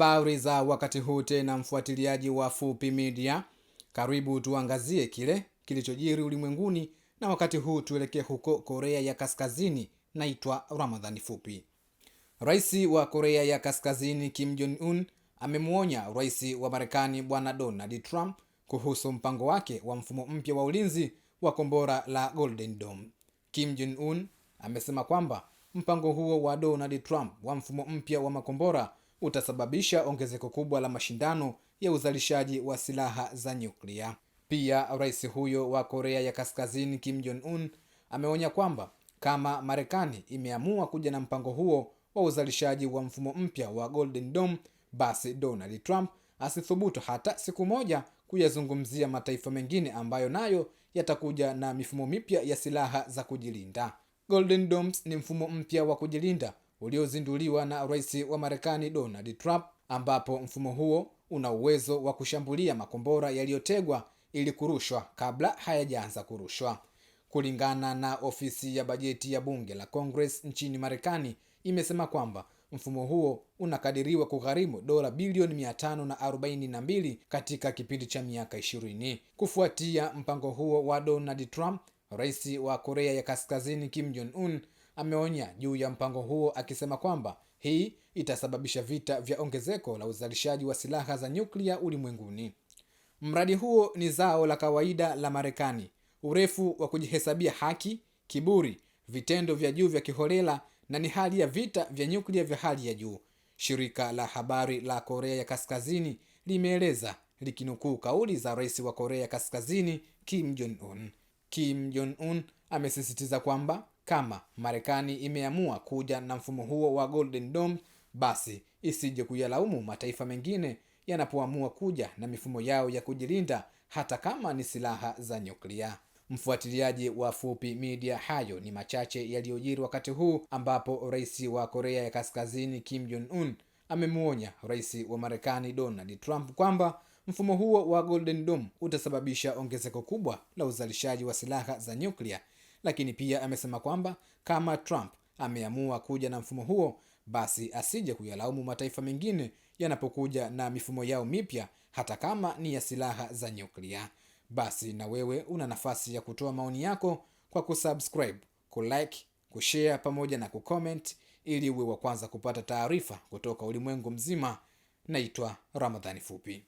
Habari za wakati huu tena, mfuatiliaji wa Fupi Media. Karibu tuangazie kile kilichojiri ulimwenguni, na wakati huu tuelekee huko Korea ya Kaskazini. Naitwa Ramadhani Fupi. Rais wa Korea ya Kaskazini Kim Jong-un amemuonya rais wa Marekani Bwana Donald Trump kuhusu mpango wake wa mfumo mpya wa ulinzi wa kombora la Golden Dome. Kim Jong-un amesema kwamba mpango huo wa Donald Trump wa mfumo mpya wa makombora utasababisha ongezeko kubwa la mashindano ya uzalishaji wa silaha za nyuklia. Pia rais huyo wa Korea ya Kaskazini Kim Jong-un ameonya kwamba kama Marekani imeamua kuja na mpango huo wa uzalishaji wa mfumo mpya wa Golden Dome, basi Donald Trump asithubutu hata siku moja kuyazungumzia mataifa mengine ambayo nayo yatakuja na mifumo mipya ya silaha za kujilinda. Golden Domes ni mfumo mpya wa kujilinda uliozinduliwa na rais wa Marekani Donald Trump, ambapo mfumo huo una uwezo wa kushambulia makombora yaliyotegwa ili kurushwa kabla hayajaanza kurushwa. Kulingana na ofisi ya bajeti ya bunge la Congress nchini Marekani, imesema kwamba mfumo huo unakadiriwa kugharimu dola bilioni 542 katika kipindi cha miaka 20. Kufuatia mpango huo wa Donald Trump, rais wa Korea ya Kaskazini Kim Jong-un ameonya juu ya mpango huo, akisema kwamba hii itasababisha vita vya ongezeko la uzalishaji wa silaha za nyuklia ulimwenguni. Mradi huo ni zao la kawaida la Marekani: urefu wa kujihesabia haki, kiburi, vitendo vya juu vya kiholela, na ni hali ya vita vya nyuklia vya hali ya juu, shirika la habari la Korea ya Kaskazini limeeleza likinukuu kauli za rais wa Korea ya Kaskazini Kim Jong-un. Kim Jong-un amesisitiza kwamba kama Marekani imeamua kuja na mfumo huo wa Golden Dome, basi isije kuyalaumu mataifa mengine yanapoamua kuja na mifumo yao ya kujilinda, hata kama ni silaha za nyuklia. Mfuatiliaji wa Fupi Media, hayo ni machache yaliyojiri wakati huu ambapo rais wa Korea ya Kaskazini Kim Jong-un amemuonya rais wa Marekani Donald Trump kwamba mfumo huo wa Golden Dome utasababisha ongezeko kubwa la uzalishaji wa silaha za nyuklia, lakini pia amesema kwamba kama Trump ameamua kuja na mfumo huo, basi asije kuyalaumu mataifa mengine yanapokuja na mifumo yao mipya, hata kama ni ya silaha za nyuklia. Basi na wewe una nafasi ya kutoa maoni yako kwa kusubscribe, kulike, kushare pamoja na kucomment, ili uwe wa kwanza kupata taarifa kutoka ulimwengu mzima. Naitwa Ramadhani Fupi.